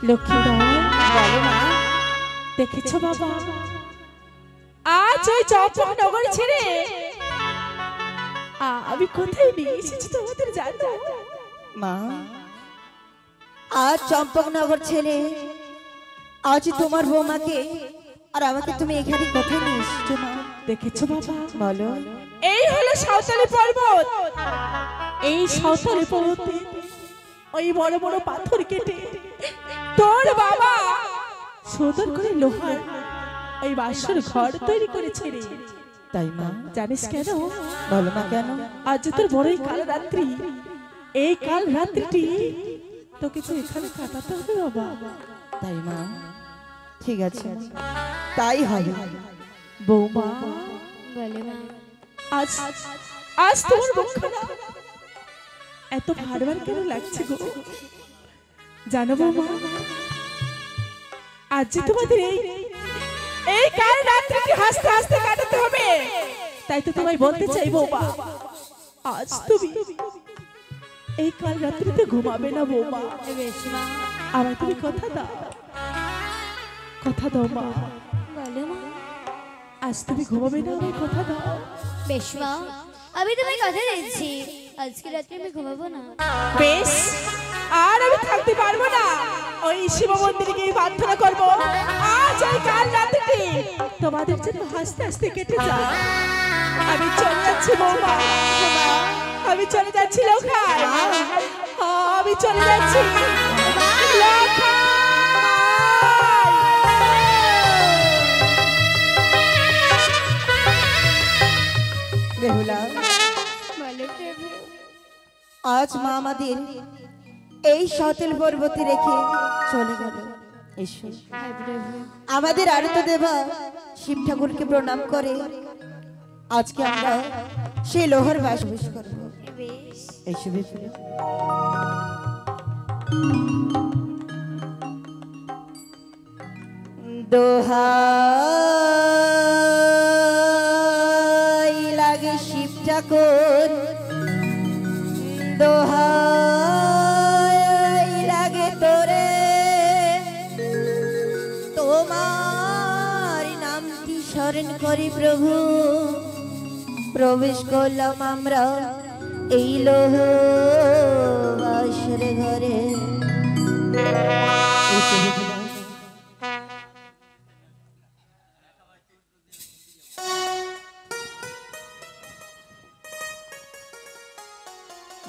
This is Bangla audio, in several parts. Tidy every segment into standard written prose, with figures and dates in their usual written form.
লক্ষ্মীধর বলো মা। দেখেছো বাবা, আজ ওই চম্পকনগর ছেড়ে আমি কোথায় নিয়ে এসেছি তোমাদের জানো? মা, আজ চম্পকনগর ছেড়ে আজ তোমার বৌমাকে আর আমাকে তুমি এখানে কোথায় নিয়ে এসেছো মা? দেখেছো বাবা, বলো। এই হলো সাঁওতালি পর্বত। এই সাঁওতালি পর্বতে ওই বড় বড় পাথর কেটে তোর বাবা সুন্দর করে লোহার ওই বাসর ঘর তৈরি করেছে রে। তাই মা? জানিস কেন? বলো মা, কেন? আজ তোর বড়ই কাল রাত্রি, এই কাল রাত্রিটি তোকে তো এখানে কাটাতে হবে বাবা। তাই মা? ঠিক আছে, তাই হবে। বৌমা, বলে মা। আজ আজ তোমার মুখখানা এত ভারবার কেন লাগছে গো? জানো বৌমা, আজ যে তোমাদের এই কাল রাত্রিটি হাসতে হাসতে কাটাতে হবে। তাই তো তোমায় বলতে চাই বৌমা, আজ তুমি এই কাল রাত্রিতে ঘুমাবে না বৌমা। বেশ মা। আমার তুমি কথা দাও, কথা দাও মা। বলে মা। আজ তুমি ঘুমাবে না, আমার কথা দাও। বেশ মা, আমি তোমায় কথা দিচ্ছি, আজকে রাত্রে আমি ঘুমাবো না। বেশ, আর আমি থাকতে পারবো না। ওই শিব মন্দিরে গিয়ে প্রার্থনা করবো আজ এই কাল রাত্রিটি তোমাদের জন্য হাসতে হাসতে কেটে যায়। আমি চলে যাচ্ছি বৌমা, আমি চলে যাচ্ছি লোখাই, আমি চলে যাচ্ছি লোখাই। বেহুলা, বলে প্রভু। আজ মা আমাদের এই সতেল পর্বতে রেখে চলে গেল। এসো, হ্যাঁ প্রভু। আমাদের আরত দেবা শিব ঠাকুরকে প্রণাম করে আজকে আমরা সেই লোহার বাস করবো। বেশ। এসো বেহুলা। দোহাই লাগে শিব ঠাকুর, দোহাই লাগে তোরে, তোমার নামটি স্মরণ করি প্রভু, প্রবেশ করলাম আমরা এই লোহ বাসর ঘরে।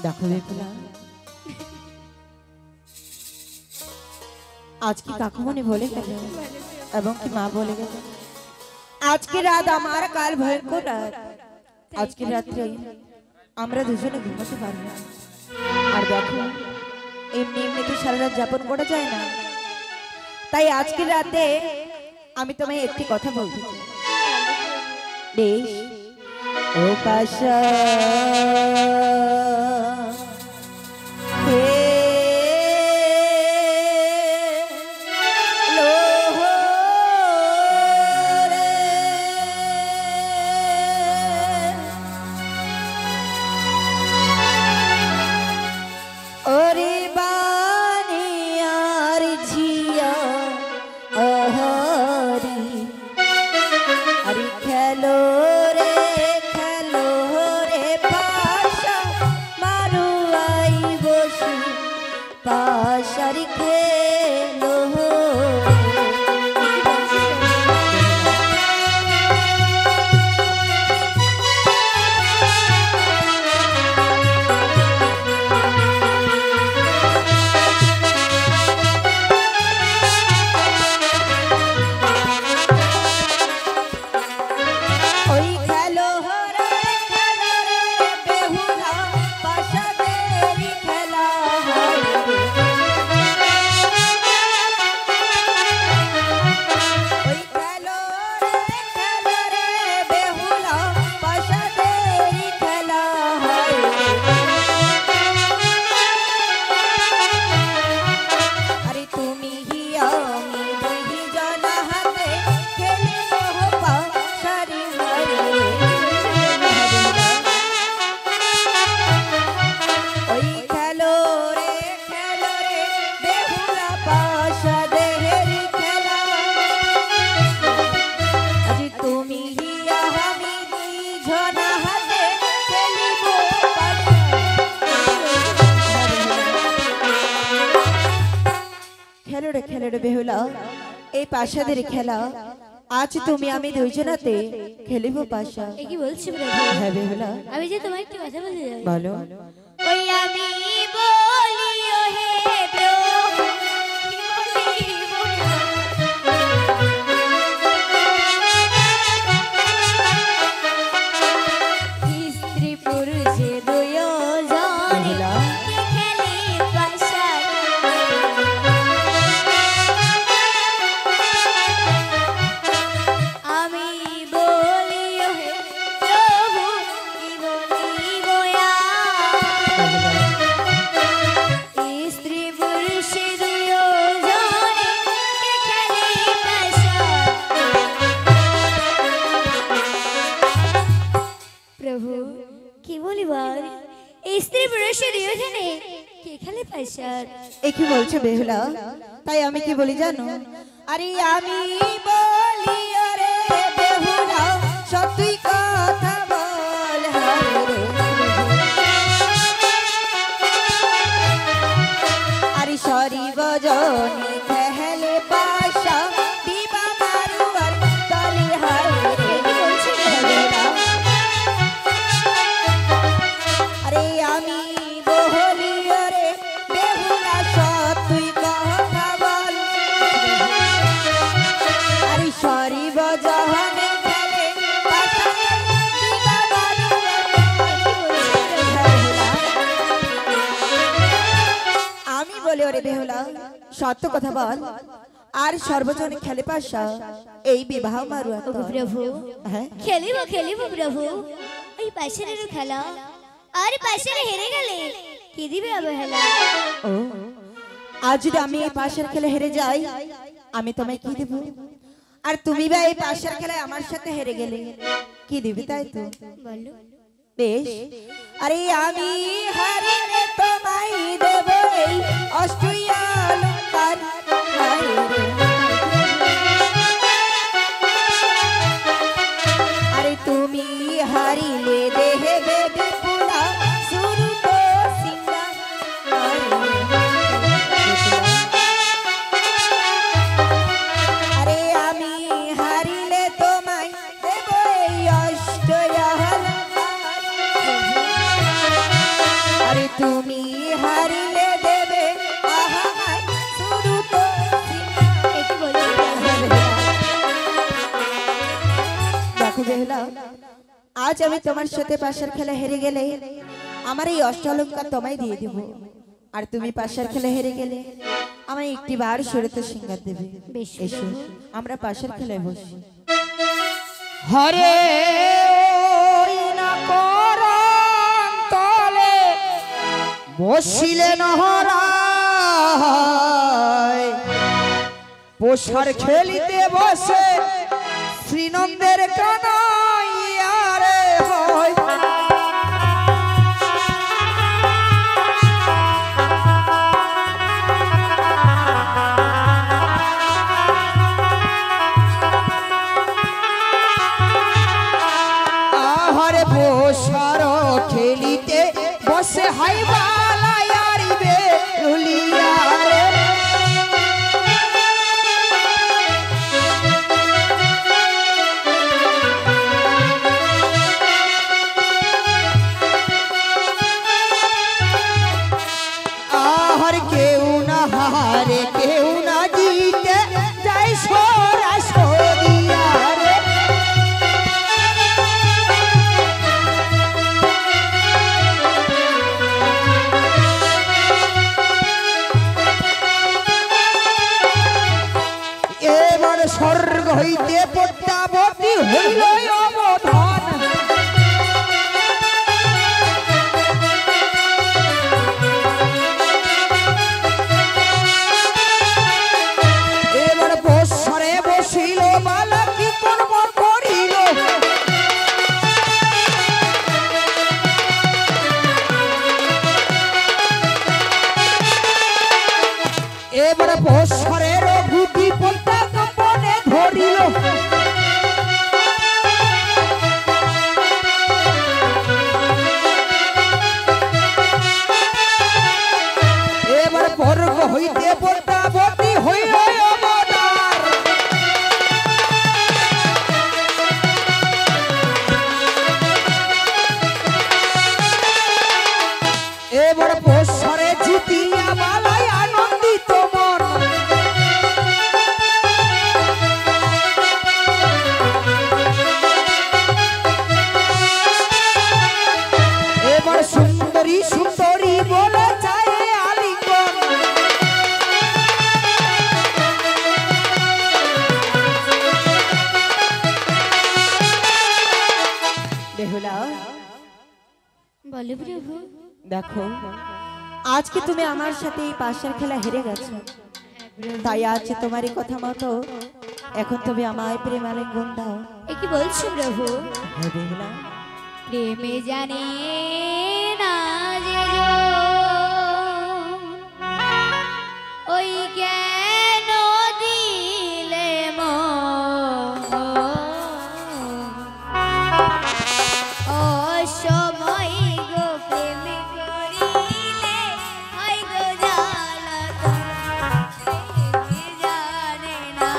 দেখো বেহুলা, আজ কি কাকুমনি বলে গেল এবং কি মা বলে গেল, আজকে রাত আমার, কাল ভয়ঙ্কর রাত। আজকে রাত্রে আমরা দুজনে ঘুমাতে পারবো না। আর দেখো, এমনি এমনি তো সারা রাত যাপন করা যায় না। তাই আজকে রাতে আমি তোমায় একটি কথা বলতে চাই। বেশ, ও পাশা খেলো রে বেহুলা এই পাশাদের খেলা আজ তুমি আমি দুইজনাতে খেলিব পাশা। এ কি বলছি প্রভু? হ্যাঁ বেহুলা আমি যে তোমায় একটু কথা বলতে যাই। বলো। ওই আমি বলি ও হে প্রভু, কি বলি স্ত্রী পুরুষে দুইজনে বেহুলা খেলি পাশা। আমি বলি ও হে প্রভু, কি বলিব স্ত্রী পুরুষে দুইজনে খেলি পাশা। প্রভু কি বলিব স্ত্রী পুরুষে দুইজনে কে খেলে পাশা? এ কি বলছো বেহুলা? তাই আমি কি বলি জানো? আরে আমি বলি রে বেহুলা সত্যি কথা বল হায় রে। আরে সরি বজনি খেলে পাশা দিবা মারুয়ার তালি হায় রে। কি বলছো বেহুলা? আরে আমি বলি রে বেহুলা সত্যি কথা বল। আরে সরি বজনি খেলে পাশা দিবা মারুয়ার তালি হায় রে। আমি বলি ওরে বেহুলা সত্য কথা বল আর সর্বজনে খেলে পাশা এই বিবাহ মারুয়া ওগো প্রভু হ্যাঁ খেলিব খেলিব প্রভু ওই পাশের খেলা আর পাশের হেরে গেলে কি দিবে অবহেলা? ও আজ যদি আমি এই পাশের খেলে হেরে যাই আমি তোমায় কি দেব? আর তুমি বা এই পাশের খেলায় আমার সাথে হেরে গেলে কি দিবি? তাই তো বলো। বেশ আরে আমি হারিলে তোমায় দেব এই অষ্টয়ালঙ্কার হায় রে। আরে তুমি হারিলে দেহে বিপুলা সুরূপ সিংহার হায় রে। আরে আমি হারিলে তোমায় দেব এই অষ্টয়ালঙ্কার। আরে তুমি হারিলে দেবে আহাই সুরূপ সিংহার। এ কি বলছি প্রভু? দেখো বেহুলা আজ আমি তোমার সাথে পাশের খেলা হেরে গেলে আমার এই অষ্টালঙ্কার তোমায় দিয়ে দেব। আর তুমি পাশের খেলা হেরে গেলে আমায় একটি বার সুরত সিংহার দেবে। বেশ এসো আমরা পাশের খেলায় বসি। হরে ওই না করম তলে বসিলেন হরায় পোষার খেলিতে বসে শ্রীনন্দের কানাইয়া রে হয়। আহারে পোষার খেলিতে বসে হাইবালায়ারিবে রুলিয়া রে। আহার কেউ না হারে কেউ না জিতে যাই সরা সরিয়া রে। এবার স্বর্গ হইতে পদ্মাবতী হইল অবধান। এবার বৎসরে বসিল বালা কি কর্ম করিল। এবার বৎসরের ভূতি পদ্মা কম্পনে ধরিল। এবার বর্গ হইতে পদ্মাবতী হইল দেখো আজকে তুমি আমার সাথে এই পাশের খেলা হেরে গেছো, তাই আজ তোমারই কথা মতো এখন তুমি আমায় প্রেমালিঙ্গন দাও। এ কি বলছো প্রভু? হ্যাঁ বেহুলা, প্রেমে জানে না যে ওই কেন দিলে অসময় গো প্রেমে করিলে হয় গো জ্বালাতন। প্রেমে জানে না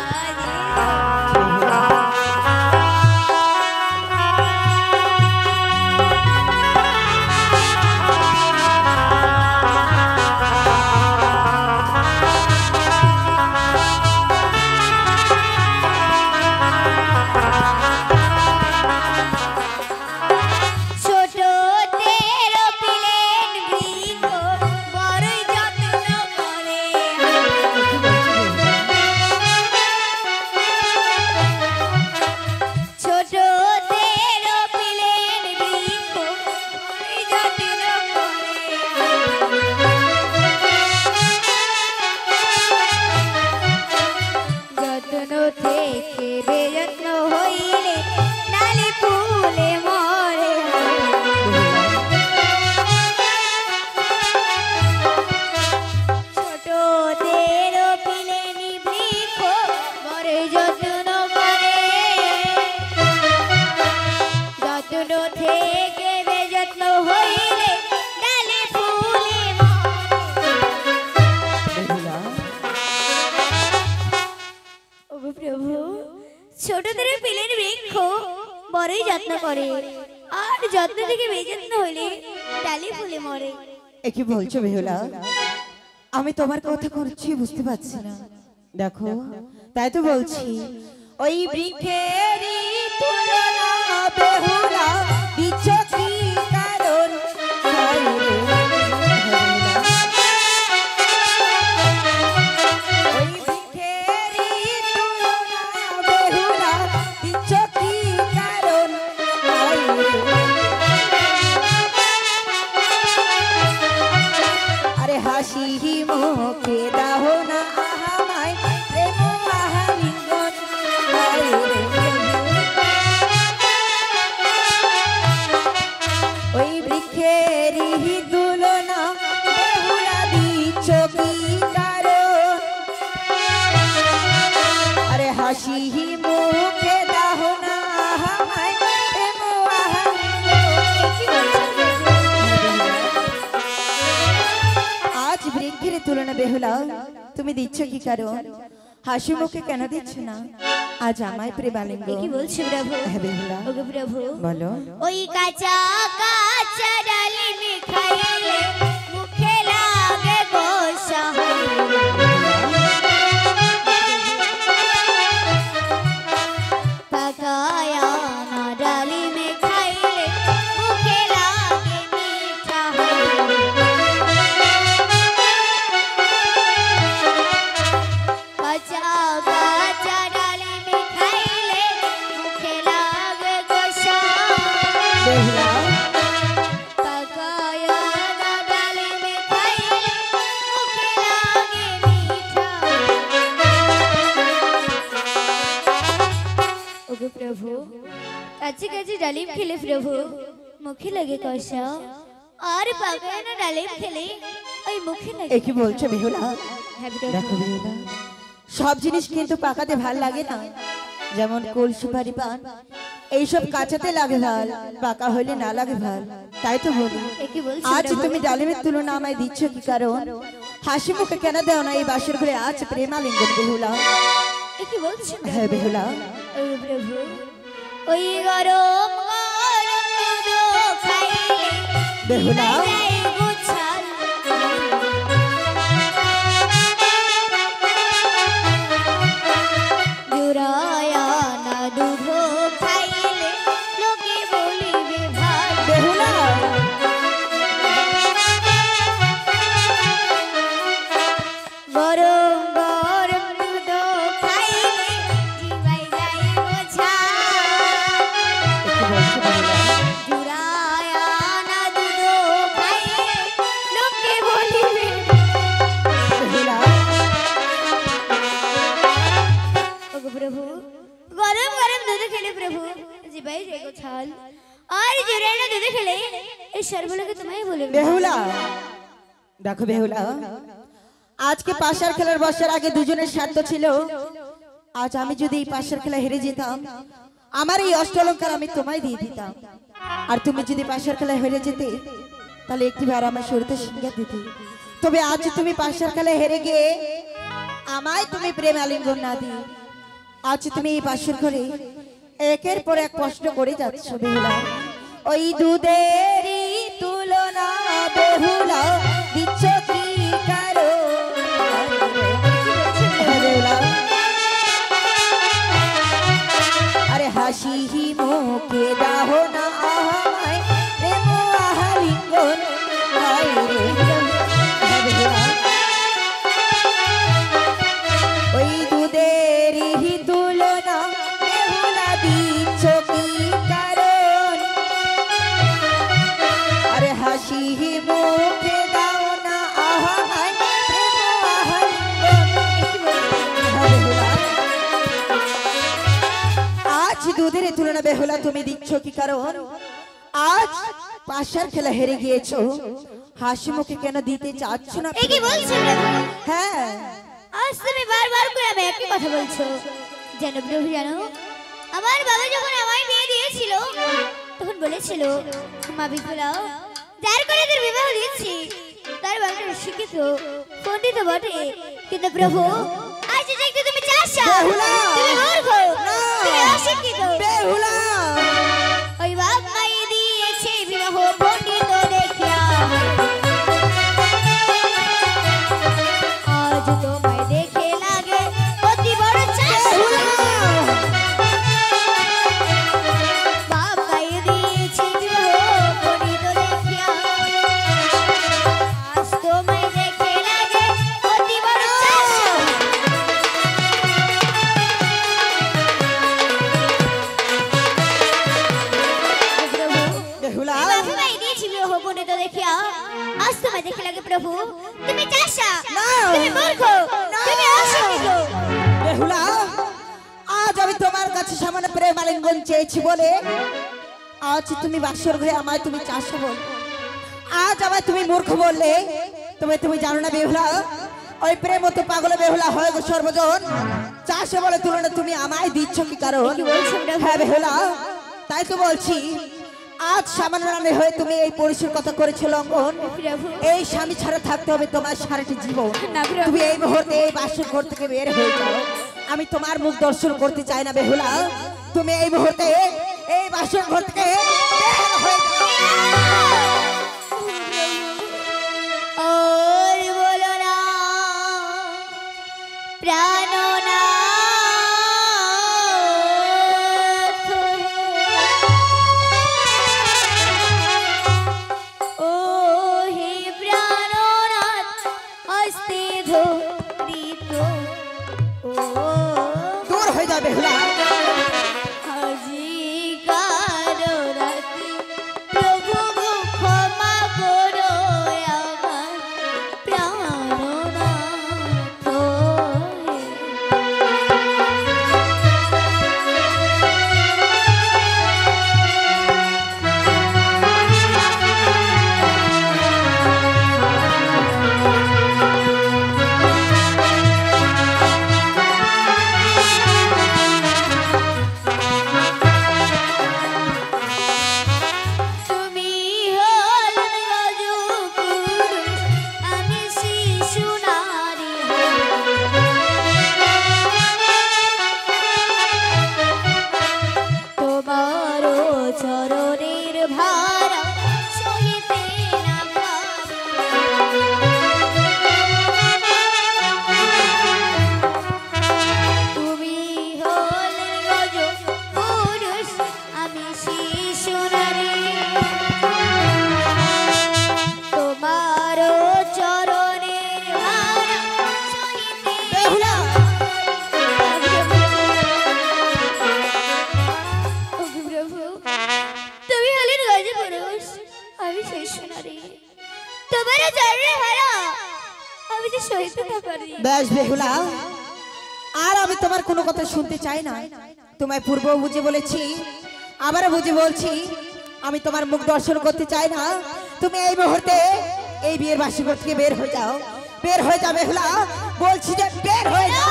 ছোটদের পিলের বৃক্ষ বড়ই যত্ন করে, আর যত্ন থেকে বেযত্ন হইলে ডালে ফুলে মরে। এ কি বলছো বেহুলা? আমি তোমার কথা করছি বুঝতে পারছি না। দেখো তাই তো বলছি, ওই বৃক্ষেরই তুলনা বেহুলা দিচ্ছ কি কারণ? হায় রে ওই বৃক্ষেরই তুলনা বেহুলা দিচ্ছ কি কারণ? হায় রে আরে হাসি মুখে দাও না আমায় প্রেম আলিঙ্গন। হায় রে ওই বৃক্ষেরই তুলনা বেহুলা দিচ্ছ কি কারণ? আরে হাসি মুখে দাও না আমায় প্রেম আজ বৃক্ষের তুলনা বেহুলা তুমি দিচ্ছ কি কারণ? হাসি মুখে কেন দিচ্ছ না আজ আমায় প্রেমালিঙ্গন? কি বলছো প্রভু? হ্যাঁ বেহুলা ওগো প্রভু, বলো। ওই কাঁচা কাঁচা ডালিমে খাইলে মুখে লাগে গোসা, পাকায়া না ডালিমে খাইলে মুখে লাগে মিঠা। কাঁচা কাঁচা ডালিমে খাইলে মুখে লাগে গোসা, বেহুলা পাকায়া না ডালিমে খাইলে মুখে লাগে মিঠা। ওগো প্রভু, কাছে কাছে ডালিম খেলে প্রভু মুখে লাগে কষা, আর পাকায়া না ডালিম খেলে ওই মুখে লাগে। এ কি বলছো বেহুলা? হ্যাঁ প্রভু। দেখো বেহুলা, সব জিনিস কিন্তু পাকাতে ভাল লাগে না। যেমন কুল সুপারি পান এইসব কাঁচাতে লাগে ভাল, পাকা হইলে না লাগে ভাল। তাই তো বলি এ কি বলছো আজ প্রভু? তুমি ডালিমের তুলনা আমায় দিচ্ছ কি কারণ? হাসি মুখে কেন দেও না এই বাসর ঘরে আজ প্রেমালিঙ্গন বেহুলা? এ কি বলছো হ্যাঁ বেহুলা ওই প্রভু, ওই গরম গরম দুধ খাইলে বেহুলা যায় গোছাল, জুড়ায়া না দুধ খাইলে লোকে বলিবে ভাই। বেহুলা গরম গরম দুধ খাইলে জিবাই যায় গোছাল, এ কি বলছো বেহুলা? জুড়ায়া না দুধ খাইলে এই সর্বলোকে তোমায় বলে বেহুলা দেখো বেহুলা, আজকে পাশার খেলার বসার আগে দুজনের স্বার্থ ছিল। আজ আমি যদি এই পাশার খেলা হেরে যেতাম, আমার এই অষ্টলঙ্কার আমি তোমায় দিয়ে দিতাম। আর তুমি যদি পাশার খেলা হেরে যেতে, তাহলে একটিবার আমার শরীরে সিঙ্গার দিতে। তবে আজ তুমি পাশার খেলা হেরে গিয়ে আমায় তুমি প্রেম আলিঙ্গন না দিয়ে, আজ তুমি এই পাশের ঘরে একের পর এক প্রশ্ন করে যাচ্ছ বেহুলা। ওই দুধেরই তুলনা বেহুলা দিচ্ছ কি কারো? আরে হাসি মুখে দাহ না আমায় প্রেম আলিঙ্গন। ওই দুধেরই তুলনা বেহুলা দিচ্ছ কি কারণ? আরে হাসি মুখে দাও না আমায় প্রেম আলিঙ্গন। আজ দুধের তুলনা বেহুলা তুমি দিচ্ছ কি কারণ? আজ পাশার খেলা হেরে গিয়েছো, হাসি মুখে কেন দিতে চাচ্ছ না? এ কি বলছো প্রভু? হ্যাঁ, আজ তুমি বারবার করে আমি একই কথা বলছো। জানো প্রভু, জানো আমার বাবা যখন আমায় বিয়ে দিয়েছিল তখন বলেছিল, মা বিপুলা যার করে তোর বিবাহ দিয়েছি তার বাবাটা শিক্ষিত পণ্ডিত বটে, কিন্তু প্রভু আজ দেখতে তুমি চাষা, বেহুলা! তুমি মূর্খ, তুমি অশিক্ষিত। বেহুলা ওই বাপ মাই দিয়েছে বিবাহ পণ্ডিত দেখিয়া, আজ তোমায় দেখে লাগে অতি বড় চাষা। বাপ মাই দিয়েছে বিবাহ পণ্ডিত দেখিয়া, আজ তোমায় দেখে লাগে অতি বড় চাষা। বেহুলা বাবা মাই দিয়েছে বিবাহ পণ্ডিত দেখিয়া, আজ তোমায় দেখে লাগে প্রভু তুমি চাষা, তুমি মূর্খ, তুমি অশিক্ষিত। বেহুলা, আজ আমি তোমার কাছে সামান্য প্রেম আলিঙ্গন চেয়েছি বলে আজ তুমি বাক্সর ঘরে আমায় তুমি চাষা বল, আজ আমায় তুমি মূর্খ বললে। তুমি জানো না বেহুলা, ওই প্রেম তো পাগল বেহুলা হয় গো সর্বজন। চাষে বলে তুলনা তুমি আমায় দিচ্ছ কি কারণ? কি বলছো প্রভু? হ্যাঁ বেহুলা, তাই তো বলছি। আজ সামান্য রানে হয়ে তুমি এই পরিসর কথা করেছো লঙ্ঘন। প্রভু এই স্বামী ছাড়া থাকতে হবে তোমার সারাটি জীবন। না প্রভু। তুমি এই মুহূর্তে এই বাসর ঘর থেকে বের হয়ে যাও, আমি তোমার মুখ দর্শন করতে চাই না বেহুলা। তুমি এই মুহূর্তে এই বাসর ঘর থেকে বের হয়ে যাও। ওর বলো না প্রাণনা ও হে প্রাণনাথ হস্তে ধরিত ও দূর হয়ে যাও বেহুলা। আজি কারো রাতে প্রভু ক্ষমা করো আমার প্রাণনাথ হে। তুমি হলেন রাজপুরুষ, আমি শিশু নারী। তোমার চরণের ভারা সহিতে না পারি। তুমি হলেন রাজপুরুষ, আমি শিশু নারী। তোমার চরণের ভারা সহিতে বেহুলা ওগো প্রভু, তুমি হলেন রাজপুরুষ, আমি শিশু নারী। তোমার চরণের ভারা আমি যে সহিতে না পারি। বেশ বেহুলা, আর আমি তোমার কোনো কথা শুনতে চাই না। তোমায় পূর্ব বুঝে বলেছি, আবারও বুঝে বলছি, আমি তোমার মুখ দর্শন করতে চাই না। তুমি এই মুহূর্তে এই বিয়ের বাসিঘর থেকে বের হয়ে যাও, বের হয়ে যাবে বেহুলা, বলছি যে বের হয়ে যাও।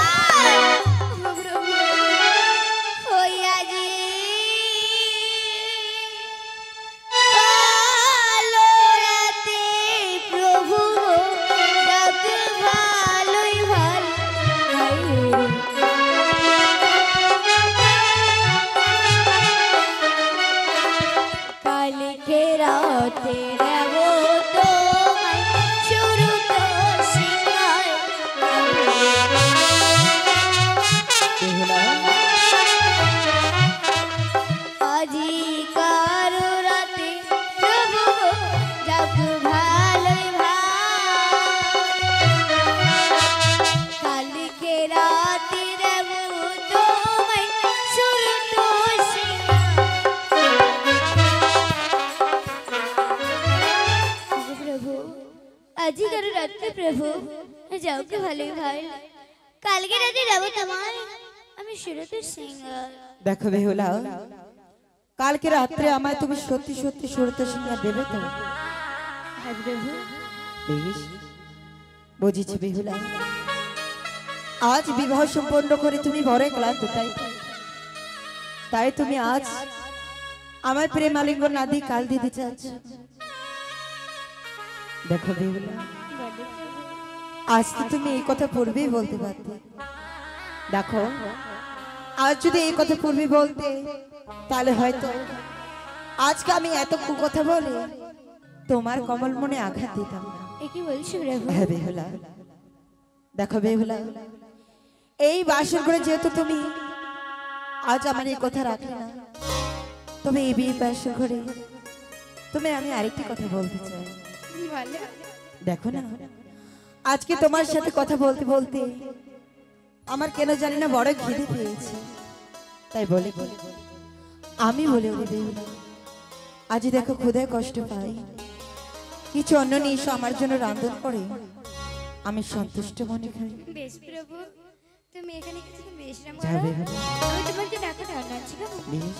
আজিকার রাত্রে প্রভু যাও কে ভালোই ভাই, কালকে রাতে যাবো তোমার আমি সুরতের সিঙ্গার। দেখো বেহুলা, কালকে রাত্রে আমায় তুমি সত্যি সত্যি সুরত সিংহার দেবে তো? হ্যাঁ প্রভু। বেশ, বুঝেছি বেহুলা। আজ বিবাহ সম্পন্ন করে তুমি বড় ক্লান্ত, তাই তো? তাই তুমি আজ আমার প্রেমালিঙ্গন না দিয়ে কাল দিতে চাচ্ছ। দেখো বেহুলা, আজ তো তুমি এই কথা পূর্বেই বলতে পারতে। দেখো, আজ যদি এই কথা পূর্বে বলতে, তাহলে হয়তো আজকে আমি এত কথা বলে তোমার কমল মনে আঘাত দিতাম না। কি বলছো প্রভু? হ্যাঁ বেহুলা, দেখো বেহুলা, এই বাসর করে যেহেতু তুমি আজ আমার এই কথা রাখলে না, তবে এই বিয়ে বাসর ঘরে তুমি আমি আরেকটি কথা বলতে চাই। দেখো না, আজকে তোমার সাথে কথা বলতে বলতে আমার কেন জানি না বড় খিদে পেয়েছে, তাই বলে আমি বলে ওরে বেহুলা, আজ দেখো ক্ষুধায় কষ্ট পাই, কিছু অন্য নিশ আমার জন্য রান্ধন করে আমি সন্তুষ্ট মনে খাই। বেশ প্রভু, তুমি এখানে কিছু বিশ্রাম যাবে করো, আমি তোমার জন্য একটা রান্না আছে। বেশ।